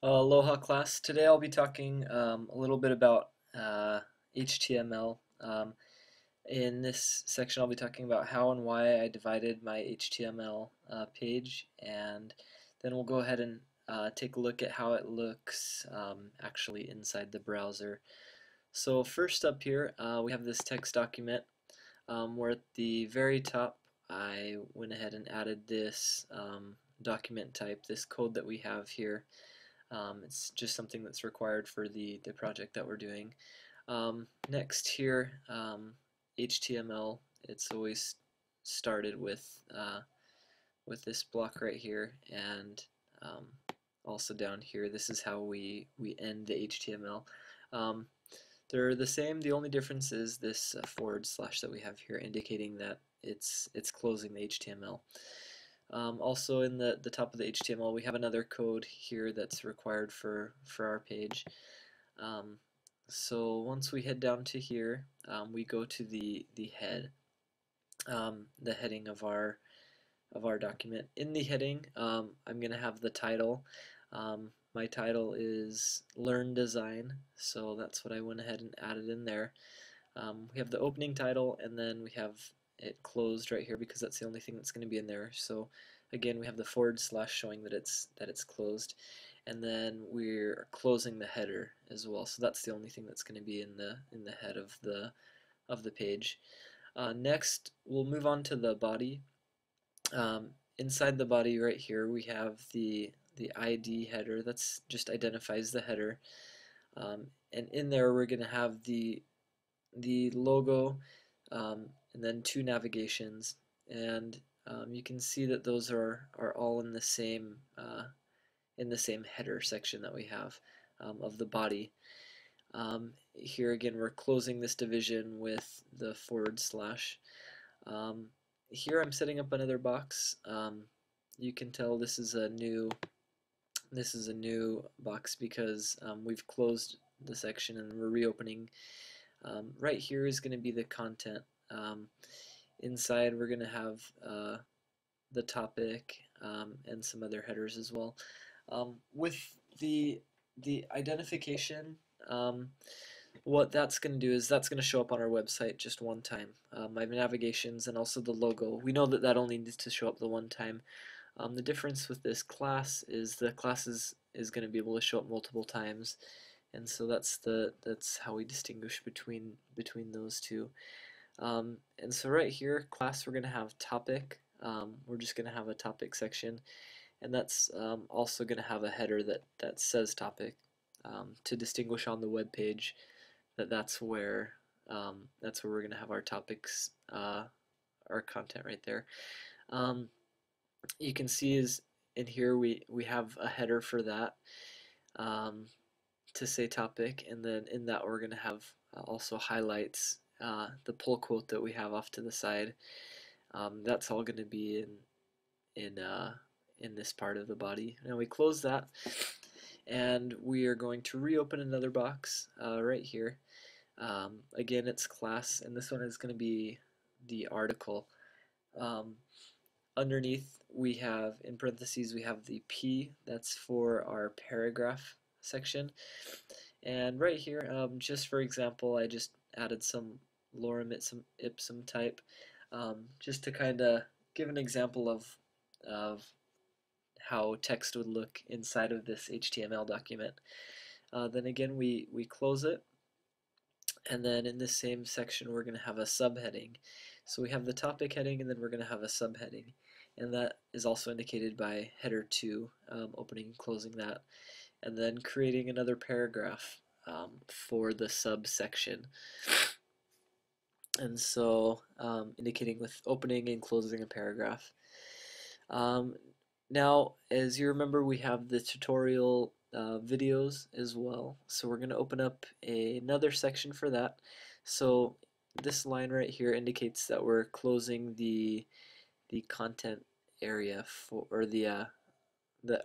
Aloha class. Today I'll be talking a little bit about HTML. In this section I'll be talking about how and why I divided my HTML page, and then we'll go ahead and take a look at how it looks actually inside the browser. So first up here we have this text document where at the very top I went ahead and added this document type, this code that we have here. It's just something that's required for the project that we're doing. Next here, HTML, it's always started with this block right here, and also down here, this is how we end the HTML. They're the same, the only difference is this forward slash that we have here indicating that it's closing the HTML. Also in the top of the HTML we have another code here that's required for our page. So once we head down to here, we go to the head, the heading of our document. In the heading, I'm going to have the title. My title is Learn Design, so that's what I went ahead and added in there. We have the opening title, and then we have it closed right here because that's the only thing that's going to be in there. So again, we have the forward slash showing that it's closed, and then we're closing the header as well. So that's the only thing that's going to be in the head of the page. Next, we'll move on to the body. Inside the body right here, we have the ID header. That's just identifies the header, and in there we're going to have the logo, and then two navigations, and you can see that those are all in the same header section that we have of the body. Here again we're closing this division with the forward slash. Here I'm setting up another box. You can tell this is a new box because we've closed the section and we're reopening. Right here is going to be the content. Inside we're going to have the topic and some other headers as well. With the identification, what that's going to do is that's going to show up on our website just one time. My navigations and also the logo. We know that that only needs to show up the one time. The difference with this class is the class is going to be able to show up multiple times, and so that's how we distinguish between those two. And so right here, class, we're going to have topic. We're just going to have a topic section, and that's also going to have a header that says topic to distinguish on the web page that's where we're going to have our topics, our content right there. You can see is in here we have a header for that to say topic, and then in that we're going to have also highlights, the pull quote that we have off to the side. That's all going to be in this part of the body. Now we close that, and we are going to reopen another box right here. Again, it's class, and this one is going to be the article. Underneath we have, in parentheses, we have the P, that's for our paragraph section. And right here, just for example, I just added some lorem ipsum type, just to kind of give an example of how text would look inside of this HTML document. Then again, we close it, and then in this same section we're going to have a subheading. So we have the topic heading, and then we're going to have a subheading, and that is also indicated by header 2, opening and closing that, and then creating another paragraph for the subsection. And so indicating with opening and closing a paragraph. Now, as you remember, we have the tutorial videos as well, so we're going to open up another section for that. So this line right here indicates that we're closing the content area for, or the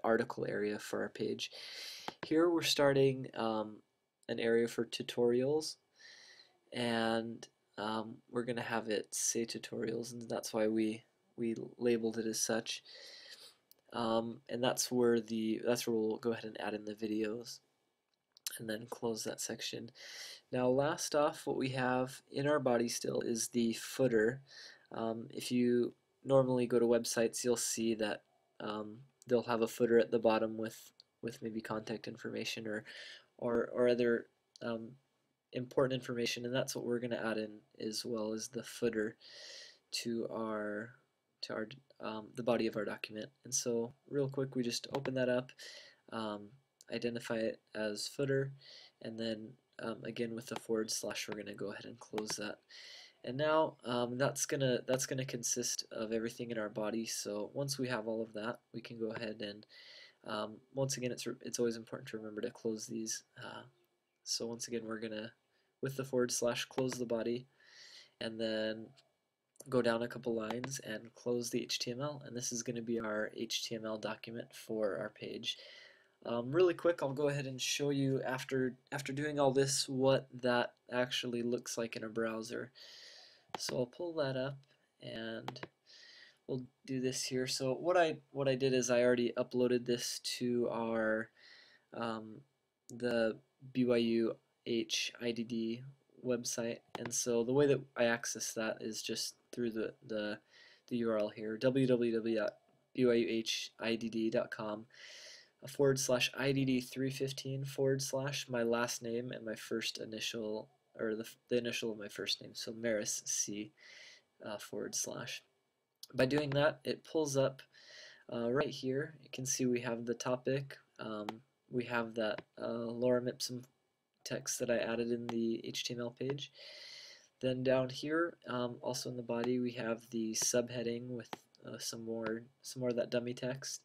article area for our page. Here we're starting an area for tutorials, and we're going to have it say tutorials, and that's why we labeled it as such. and that's where we'll go ahead and add in the videos and then close that section. Now last off, what we have in our body still is the footer. If you normally go to websites, you'll see that they'll have a footer at the bottom with maybe contact information or other important information, and that's what we're going to add in as well as the footer to our the body of our document. And so real quick, we just open that up, um, identify it as footer, and then again with the forward slash, we're going to go ahead and close that. And now that's gonna consist of everything in our body. So once we have all of that, we can go ahead and once again, it's always important to remember to close these. So once again, we're gonna, with the forward slash, close the body, and then go down a couple lines and close the HTML, and this is going to be our HTML document for our page. Really quick, I'll go ahead and show you after doing all this what that actually looks like in a browser. So I'll pull that up and we'll do this here. So what I did is I already uploaded this to our the BYU HIDD website, and so the way that I access that is just through the URL here, www.byuhidd.com /IDD315 / my last name and my first initial, or the initial of my first name, so Maris C /. By doing that, it pulls up right here. You can see we have the topic. We have that lorem ipsum text that I added in the HTML page. Then down here, also in the body, we have the subheading with some more of that dummy text,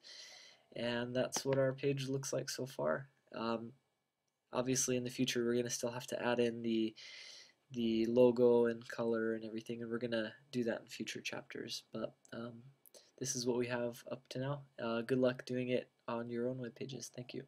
and that's what our page looks like so far. Obviously, in the future, we're going to still have to add in the logo and color and everything, and we're going to do that in future chapters. But this is what we have up to now. Good luck doing it on your own web pages. Thank you.